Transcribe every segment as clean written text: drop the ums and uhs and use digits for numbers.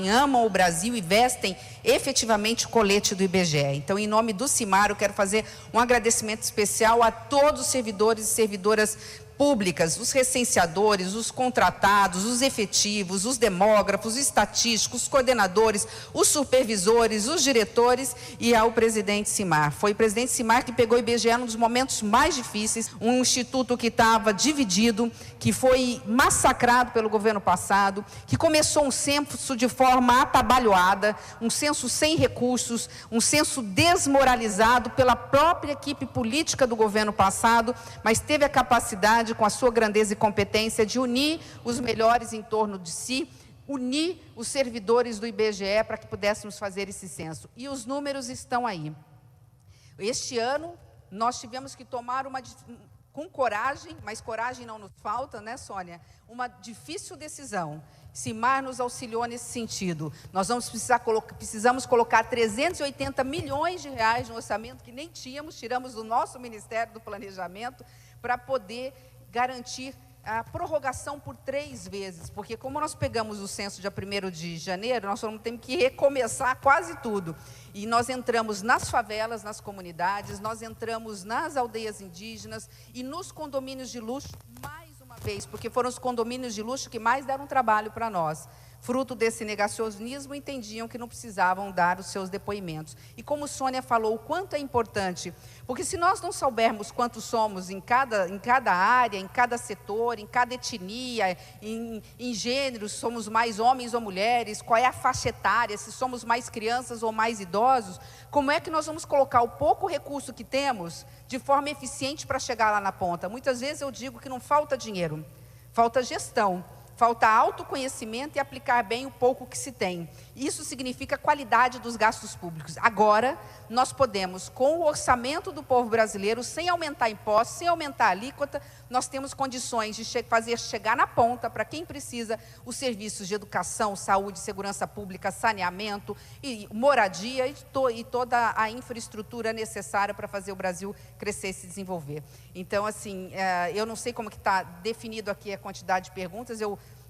amam o Brasil e vestem efetivamente o colete do IBGE. Então, em nome do CIMAR, eu quero fazer um agradecimento especial a todos os servidores e servidoras públicas, os recenseadores, os contratados, os efetivos, os demógrafos, os estatísticos, os coordenadores, os supervisores, os diretores e ao presidente CIMAR. Foi o presidente CIMAR que pegou o IBGE num dos momentos mais difíceis, um instituto que estava dividido, que foi massacrado pelo governo passado, que começou um censo de forma atabalhoada, um censo sem recursos, um censo desmoralizado pela própria equipe política do governo passado, mas teve a capacidade, com a sua grandeza e competência, de unir os melhores em torno de si, unir os servidores do IBGE para que pudéssemos fazer esse censo. E os números estão aí. Este ano, nós tivemos que tomar com coragem, mas coragem não nos falta, né, Sônia? Uma difícil decisão. CIMAR nos auxiliou nesse sentido. Nós precisamos colocar 380 milhões de reais no orçamento que nem tínhamos, tiramos do nosso Ministério do Planejamento, para poder garantir a prorrogação por 3 vezes, porque como nós pegamos o censo dia 1º de janeiro, nós vamos ter que recomeçar quase tudo. E nós entramos nas favelas, nas comunidades, nós entramos nas aldeias indígenas e nos condomínios de luxo, mais uma vez, porque foram os condomínios de luxo que mais deram trabalho para nós. Fruto desse negacionismo, entendiam que não precisavam dar os seus depoimentos. E como Sônia falou, o quanto é importante, porque se nós não soubermos quantos somos em cada área, em cada setor, em cada etnia, em gêneros, somos mais homens ou mulheres, qual é a faixa etária, se somos mais crianças ou mais idosos, como é que nós vamos colocar o pouco recurso que temos de forma eficiente para chegar lá na ponta? Muitas vezes eu digo que não falta dinheiro, falta gestão. Falta autoconhecimento e aplicar bem o pouco que se tem. Isso significa qualidade dos gastos públicos. Agora, nós podemos, com o orçamento do povo brasileiro, sem aumentar impostos, sem aumentar a alíquota, nós temos condições de fazer chegar na ponta, para quem precisa, os serviços de educação, saúde, segurança pública, saneamento, e moradia e toda a infraestrutura necessária para fazer o Brasil crescer e se desenvolver. Então, assim, eu não sei como que está definido aqui a quantidade de perguntas,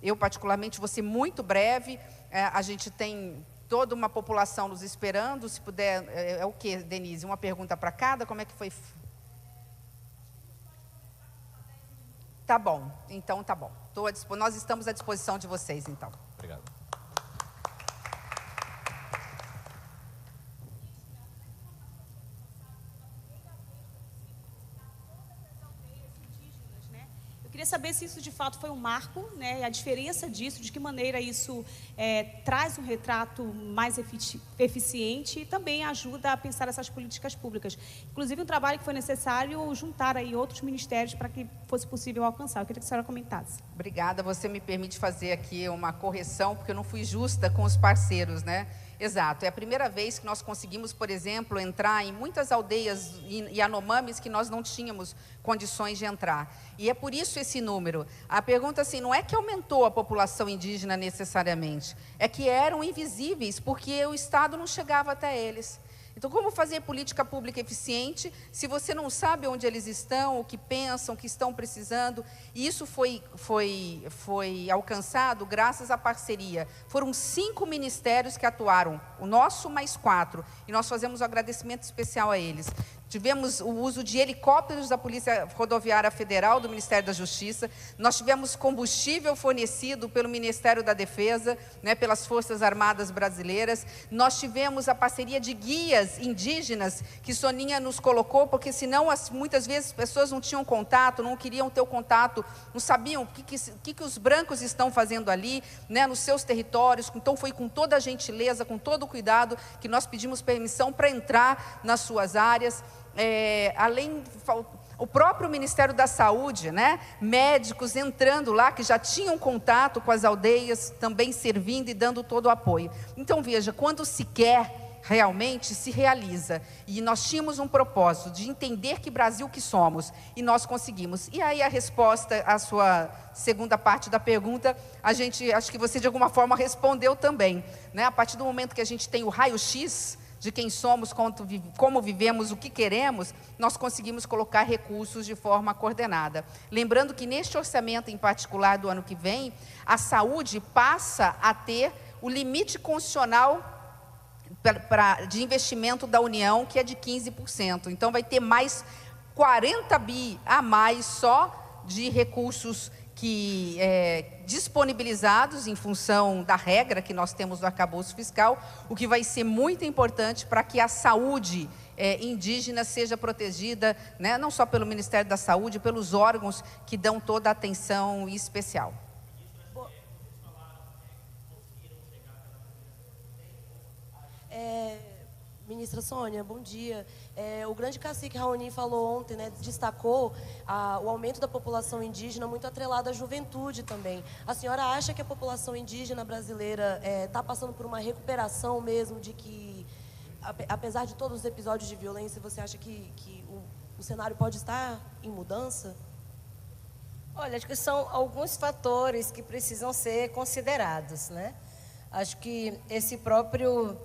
eu particularmente vou ser muito breve, a gente tem toda uma população nos esperando, se puder, é o que, Denise? Uma pergunta para cada, como é que foi? Tá bom, então tá bom. Nós estamos à disposição de vocês, então. Obrigado. Queria saber se isso de fato foi um marco, né? A diferença disso, de que maneira isso traz um retrato mais eficiente e também ajuda a pensar essas políticas públicas. Inclusive um trabalho que foi necessário juntar aí outros ministérios para que fosse possível alcançar. Eu queria que a senhora comentasse. Obrigada, você me permite fazer aqui uma correção, porque eu não fui justa com os parceiros, né? Exato, é a primeira vez que nós conseguimos, por exemplo, entrar em muitas aldeias e Yanomamis que nós não tínhamos condições de entrar. E é por isso esse número. A pergunta, assim, não é que aumentou a população indígena necessariamente, é que eram invisíveis, porque o Estado não chegava até eles. Então, como fazer política pública eficiente se você não sabe onde eles estão, o que pensam, o que estão precisando? E isso foi alcançado graças à parceria. Foram 5 ministérios que atuaram, o nosso mais 4, e nós fazemos um agradecimento especial a eles. Tivemos o uso de helicópteros da Polícia Rodoviária Federal, do Ministério da Justiça. Nós tivemos combustível fornecido pelo Ministério da Defesa, né, pelas Forças Armadas Brasileiras. Nós tivemos a parceria de guias indígenas, que Soninha nos colocou, porque senão muitas vezes as pessoas não tinham contato, não queriam ter o contato, não sabiam o que os brancos estão fazendo ali, né, nos seus territórios. Então foi com toda a gentileza, com todo o cuidado, que nós pedimos permissão para entrar nas suas áreas. O próprio Ministério da Saúde, né? Médicos entrando lá, que já tinham contato com as aldeias, também servindo e dando todo o apoio. Então, veja, quando se quer, realmente se realiza. E nós tínhamos um propósito de entender que Brasil que somos, e nós conseguimos. E aí a resposta à sua segunda parte da pergunta, acho que você de alguma forma respondeu também, né? A partir do momento que a gente tem o raio-x de quem somos, como vivemos, o que queremos, nós conseguimos colocar recursos de forma coordenada. Lembrando que neste orçamento em particular do ano que vem, a saúde passa a ter o limite constitucional de investimento da União, que é de 15%. Então, vai ter mais 40 bi a mais só de recursos que disponibilizados em função da regra que nós temos do arcabouço fiscal, o que vai ser muito importante para que a saúde indígena seja protegida, né, não só pelo Ministério da Saúde, pelos órgãos que dão toda a atenção especial. Ministra Sônia, bom dia. O grande cacique Raoni falou ontem, né, destacou o aumento da população indígena muito atrelado à juventude também. A senhora acha que a população indígena brasileira está passando por uma recuperação mesmo, de que, apesar de todos os episódios de violência, você acha que o cenário pode estar em mudança? Olha, acho que são alguns fatores que precisam ser considerados, né? Acho que esse próprio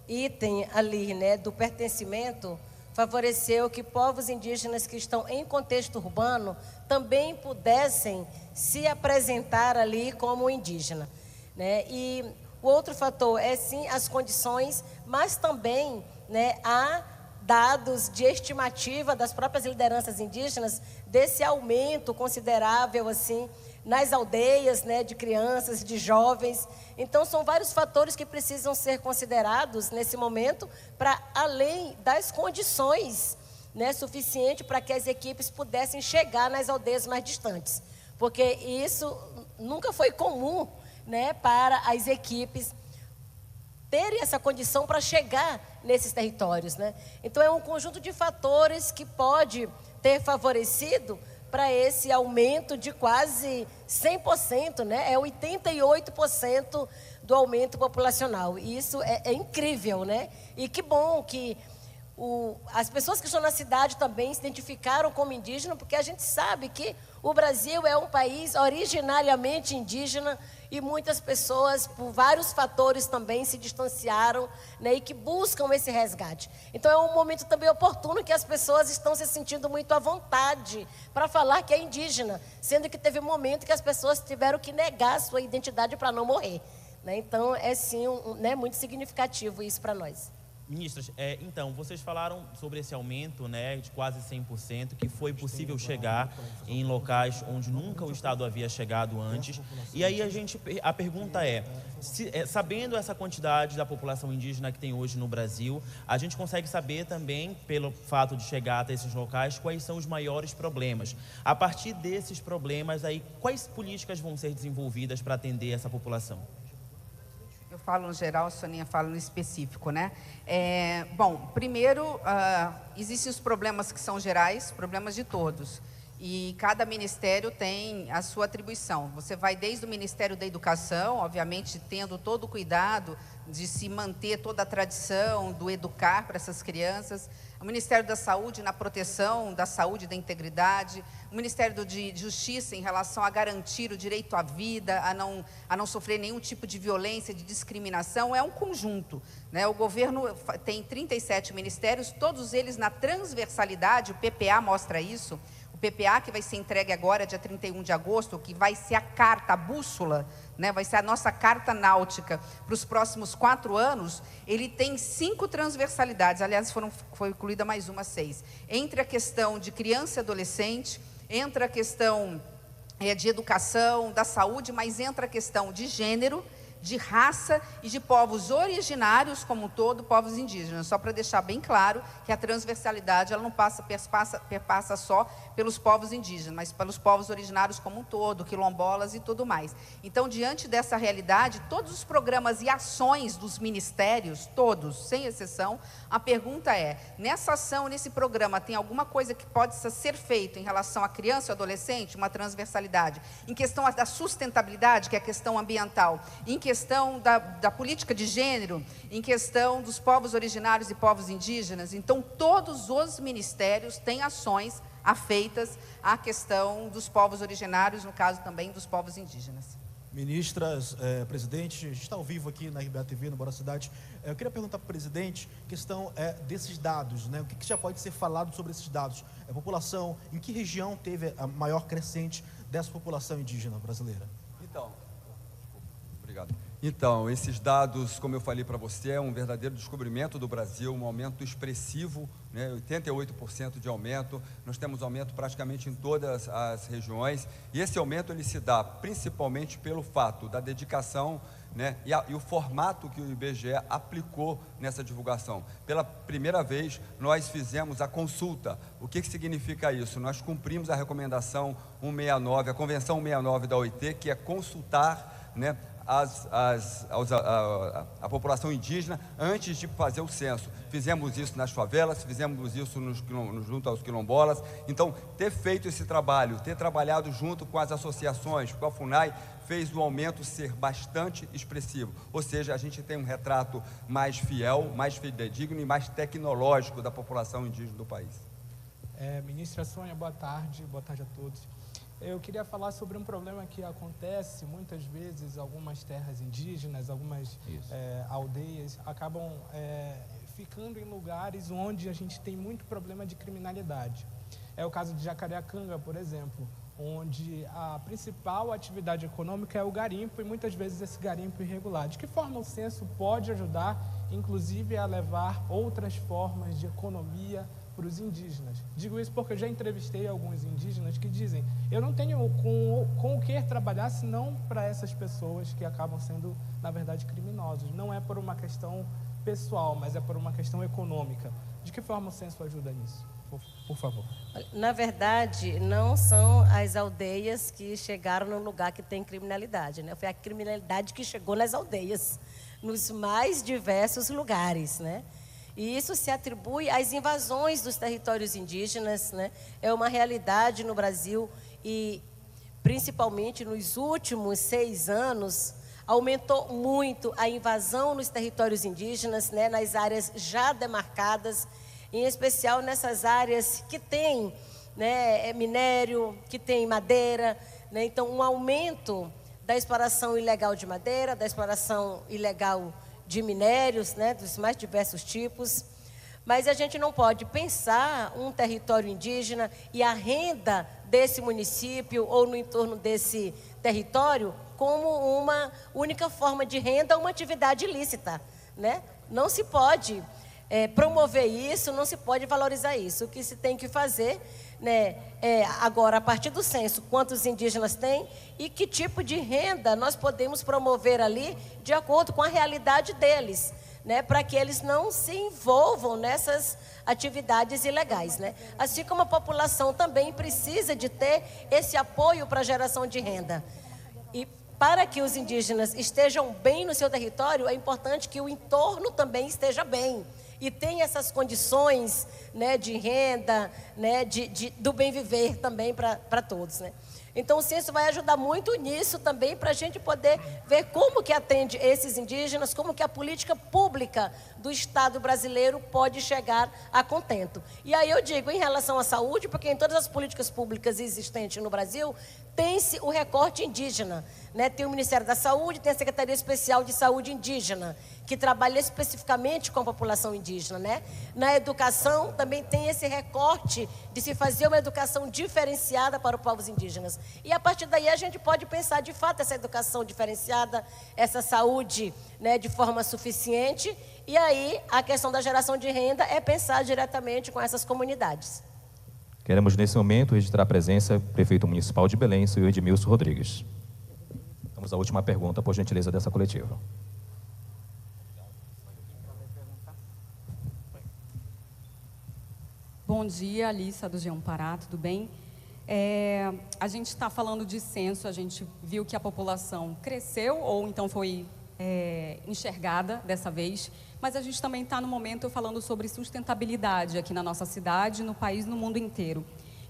item ali, né, do pertencimento, favoreceu que povos indígenas que estão em contexto urbano também pudessem se apresentar ali como indígena, né? E o outro fator é, sim, as condições, mas também, né, há dados de estimativa das próprias lideranças indígenas desse aumento considerável, assim, nas aldeias, né, de crianças, de jovens. Então, são vários fatores que precisam ser considerados nesse momento, para além das condições, né, suficientes para que as equipes pudessem chegar nas aldeias mais distantes. Porque isso nunca foi comum, né, para as equipes terem essa condição para chegar nesses territórios, né? Então, é um conjunto de fatores que pode ter favorecido para esse aumento de quase 100%, né? É 88% do aumento populacional. E isso é incrível, né? E que bom que as pessoas que estão na cidade também se identificaram como indígena, porque a gente sabe que o Brasil é um país originariamente indígena e muitas pessoas, por vários fatores, também se distanciaram, né, e que buscam esse resgate. Então, é um momento também oportuno que as pessoas estão se sentindo muito à vontade para falar que é indígena, sendo que teve um momento que as pessoas tiveram que negar a sua identidade para não morrer, né? Então, é sim né, muito significativo isso para nós. Ministras, então, vocês falaram sobre esse aumento, né, de quase 100%, que foi possível chegar em locais onde nunca o Estado havia chegado antes. E aí a pergunta sabendo essa quantidade da população indígena que tem hoje no Brasil, a gente consegue saber também, pelo fato de chegar até esses locais, quais são os maiores problemas. A partir desses problemas, aí, quais políticas vão ser desenvolvidas para atender essa população? Eu falo no geral, a Soninha fala no específico, né? Bom, primeiro, existem os problemas que são gerais, problemas de todos. E cada ministério tem a sua atribuição. Você vai desde o Ministério da Educação, obviamente tendo todo o cuidado de se manter toda a tradição do educar para essas crianças. O Ministério da Saúde na proteção da saúde e da integridade. O Ministério de Justiça em relação a garantir o direito à vida, a não sofrer nenhum tipo de violência, de discriminação. É um conjunto, né? O governo tem 37 ministérios, todos eles na transversalidade, o PPA mostra isso. O PPA que vai ser entregue agora, dia 31 de agosto, que vai ser a carta, a bússola, né? Vai ser a nossa carta náutica para os próximos 4 anos, ele tem 5 transversalidades, aliás, foi incluída mais uma, 6. Entre a questão de criança e adolescente, entra a questão de educação, da saúde, mas entra a questão de gênero, de raça e de povos originários como um todo, povos indígenas. Só para deixar bem claro que a transversalidade ela não perpassa só pelos povos indígenas, mas pelos povos originários como um todo, quilombolas e tudo mais. Então, diante dessa realidade, todos os programas e ações dos ministérios, todos, sem exceção, a pergunta é, nessa ação, nesse programa, tem alguma coisa que pode ser feito em relação à criança e adolescente, uma transversalidade, em questão da sustentabilidade, que é a questão ambiental, em questão da política de gênero, em questão dos povos originários e povos indígenas. Então, todos os ministérios têm ações afeitas à questão dos povos originários, no caso também dos povos indígenas. Ministras, presidente, a gente está ao vivo aqui na RBA TV, no Bora Cidade. Eu queria perguntar para o presidente a questão desses dados, né? O que já pode ser falado sobre esses dados? A população, em que região teve a maior crescente dessa população indígena brasileira? Então, obrigado. Então, esses dados, como eu falei para você, é um verdadeiro descobrimento do Brasil, um aumento expressivo, né, 88% de aumento. Nós temos aumento praticamente em todas as regiões, e esse aumento ele se dá principalmente pelo fato da dedicação, né, e o formato que o IBGE aplicou nessa divulgação. Pela primeira vez, nós fizemos a consulta. O que significa isso? Nós cumprimos a recomendação 169, a Convenção 169 da OIT, que é consultar, né, a população indígena antes de fazer o censo. Fizemos isso nas favelas, fizemos isso junto aos quilombolas. Então, ter feito esse trabalho, ter trabalhado junto com as associações, com a FUNAI, fez o aumento ser bastante expressivo. Ou seja, a gente tem um retrato mais fiel, mais fidedigno e mais tecnológico da população indígena do país. Ministra Sônia, boa tarde a todos. Eu queria falar sobre um problema que acontece muitas vezes, algumas terras indígenas, algumas aldeias acabam ficando em lugares onde a gente tem muito problema de criminalidade. É o caso de Jacareacanga, por exemplo, onde a principal atividade econômica é o garimpo e muitas vezes esse garimpo irregular. De que forma o censo pode ajudar, inclusive, a levar outras formas de economia para os indígenas? Digo isso porque eu já entrevistei alguns indígenas que dizem: eu não tenho com o que trabalhar senão para essas pessoas que acabam sendo, na verdade, criminosos. Não é por uma questão pessoal, mas é por uma questão econômica. De que forma o censo ajuda nisso? Por favor. Na verdade, não são as aldeias que chegaram no lugar que tem criminalidade, né? Foi a criminalidade que chegou nas aldeias, nos mais diversos lugares, né? E isso se atribui às invasões dos territórios indígenas, né? É uma realidade no Brasil e, principalmente nos últimos 6 anos, aumentou muito a invasão nos territórios indígenas, né? Nas áreas já demarcadas, em especial nessas áreas que tem, né, minério, que tem madeira, né? Então, um aumento da exploração ilegal de madeira, da exploração ilegal de minérios, né, dos mais diversos tipos. Mas a gente não pode pensar um território indígena e a renda desse município ou no entorno desse território como uma única forma de renda ou uma atividade ilícita, né? Não se pode promover isso, não se pode valorizar isso. O que se tem que fazer, né, agora, a partir do censo, quantos indígenas tem e que tipo de renda nós podemos promover ali de acordo com a realidade deles, né, para que eles não se envolvam nessas atividades ilegais, né? Assim como a população também precisa de ter esse apoio para a geração de renda. E para que os indígenas estejam bem no seu território, é importante que o entorno também esteja bem e tem essas condições, né, de renda, né, do bem viver também para todos, né? Então o censo vai ajudar muito nisso também, para a gente poder ver como que atende esses indígenas, como que a política pública do Estado brasileiro pode chegar a contento. E aí eu digo, em relação à saúde, porque em todas as políticas públicas existentes no Brasil, tem-se o recorte indígena, né? Tem o Ministério da Saúde, tem a Secretaria Especial de Saúde Indígena, que trabalha especificamente com a população indígena, né? Na educação também tem esse recorte de se fazer uma educação diferenciada para os povos indígenas. E a partir daí a gente pode pensar de fato essa educação diferenciada, essa saúde, né, de forma suficiente. E aí a questão da geração de renda é pensar diretamente com essas comunidades. Queremos nesse momento registrar a presença do prefeito municipal de Belém, senhor Edmilson Rodrigues. Vamos à última pergunta, por gentileza, dessa coletiva. Bom dia, Alissa do G1 Pará, tudo bem? A gente está falando de censo, a gente viu que a população cresceu ou então foi enxergada dessa vez, mas a gente também está no momento falando sobre sustentabilidade aqui na nossa cidade, no país, no mundo inteiro.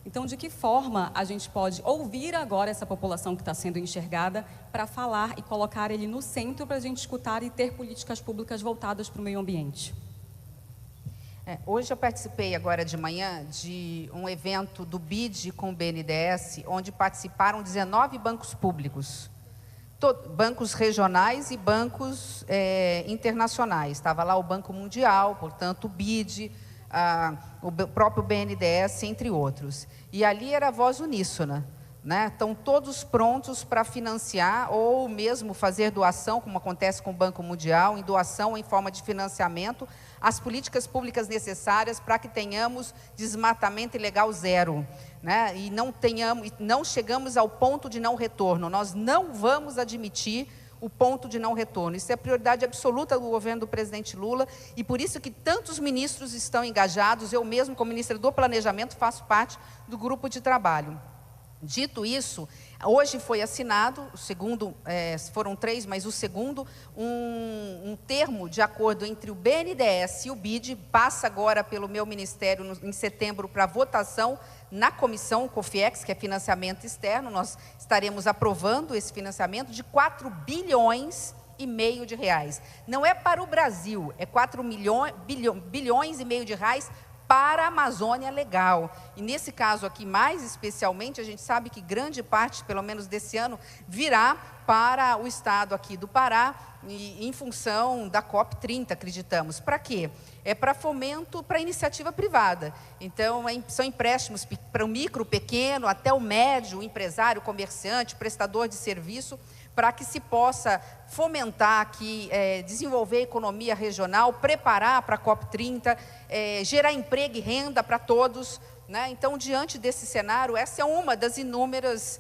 Então, de que forma a gente pode ouvir agora essa população que está sendo enxergada para falar e colocar ele no centro para a gente escutar e ter políticas públicas voltadas para o meio ambiente? Hoje eu participei agora de manhã de um evento do BID com o BNDES, onde participaram 19 bancos públicos, bancos regionais e bancos internacionais. Estava lá o Banco Mundial, portanto o BID, o próprio BNDES, entre outros. E ali era a voz uníssona, né, estão todos prontos para financiar ou mesmo fazer doação, como acontece com o Banco Mundial, em doação em forma de financiamento, as políticas públicas necessárias para que tenhamos desmatamento ilegal zero, né, e não chegamos ao ponto de não retorno. Nós não vamos admitir o ponto de não retorno. Isso é a prioridade absoluta do governo do presidente Lula, e por isso que tantos ministros estão engajados. Eu mesmo, como ministra do Planejamento, faço parte do grupo de trabalho. Dito isso, hoje foi assinado, o segundo, foram 3, mas o segundo, um termo de acordo entre o BNDES e o BID, passa agora pelo meu ministério em setembro para votação na comissão COFIEX, que é financiamento externo. Nós estaremos aprovando esse financiamento de 4,5 bilhões de reais. Não é para o Brasil, é 4,5 bilhões de reais para a Amazônia Legal. E nesse caso aqui, mais especialmente, a gente sabe que grande parte, pelo menos desse ano, virá para o estado aqui do Pará, e, em função da COP30, acreditamos. Para quê? É para fomento para iniciativa privada. Então, são empréstimos para o micro, pequeno, até o médio, o empresário, comerciante, prestador de serviço, para que se possa fomentar aqui, desenvolver a economia regional, preparar para a COP30, gerar emprego e renda para todos, né? Então, diante desse cenário, essa é uma das inúmeras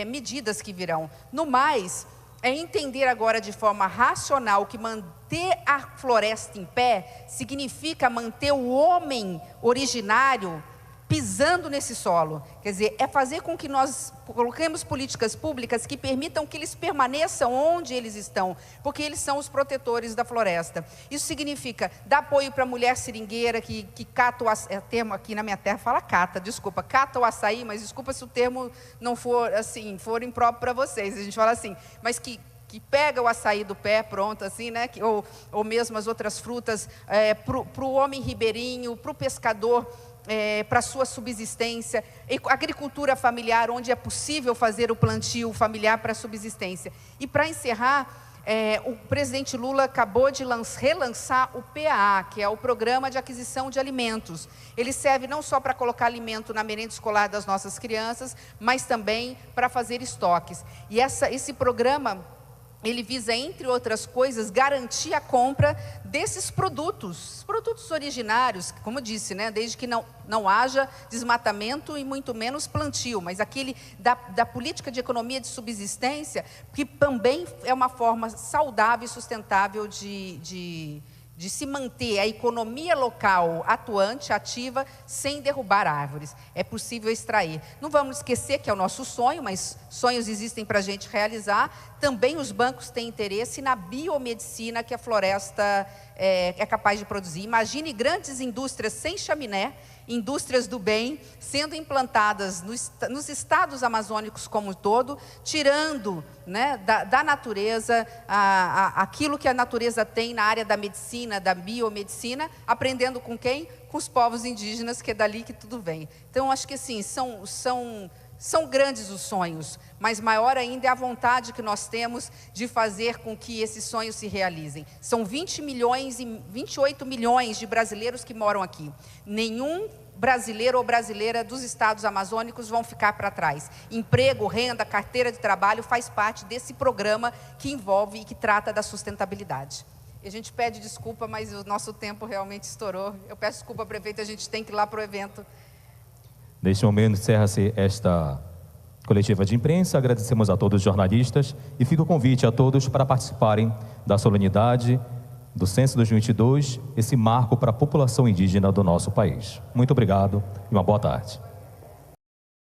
medidas que virão. No mais, é entender agora de forma racional que manter a floresta em pé significa manter o homem originário pisando nesse solo. Quer dizer, é fazer com que nós coloquemos políticas públicas que permitam que eles permaneçam onde eles estão, porque eles são os protetores da floresta. Isso significa dar apoio para a mulher seringueira que cata o termo aqui na minha terra fala cata, desculpa, cata o açaí, mas desculpa se o termo não for assim, for impróprio para vocês, a gente fala assim, mas que pega o açaí do pé, pronto, assim, né? Ou mesmo as outras frutas, para o homem ribeirinho, para o pescador, para a sua subsistência, agricultura familiar, onde é possível fazer o plantio familiar para a subsistência. E para encerrar, o presidente Lula acabou de relançar o PAA, que é o Programa de Aquisição de Alimentos. Ele serve não só para colocar alimento na merenda escolar das nossas crianças, mas também para fazer estoques. E esse programa, ele visa, entre outras coisas, garantir a compra desses produtos originários, como disse, né, desde que não haja desmatamento e muito menos plantio, mas aquele da política de economia de subsistência, que também é uma forma saudável e sustentável de se manter a economia local atuante, ativa, sem derrubar árvores. É possível extrair. Não vamos esquecer que é o nosso sonho, mas sonhos existem para a gente realizar. Também os bancos têm interesse na biomedicina que a floresta é capaz de produzir. Imagine grandes indústrias sem chaminé, indústrias do bem, sendo implantadas nos estados amazônicos como um todo, tirando, né, da natureza aquilo que a natureza tem na área da medicina, da biomedicina, aprendendo com quem? Com os povos indígenas, que é dali que tudo vem. Então, acho que assim, são grandes os sonhos, mas maior ainda é a vontade que nós temos de fazer com que esses sonhos se realizem. São 20 milhões e 28 milhões de brasileiros que moram aqui. Nenhum brasileiro ou brasileira dos estados amazônicos vão ficar para trás. Emprego, renda, carteira de trabalho faz parte desse programa que envolve e que trata da sustentabilidade. E a gente pede desculpa, mas o nosso tempo realmente estourou. Eu peço desculpa, prefeito, a gente tem que ir lá para o evento. Neste momento, encerra-se esta coletiva de imprensa. Agradecemos a todos os jornalistas e fica o convite a todos para participarem da solenidade do Censo 2022, esse marco para a população indígena do nosso país. Muito obrigado e uma boa tarde.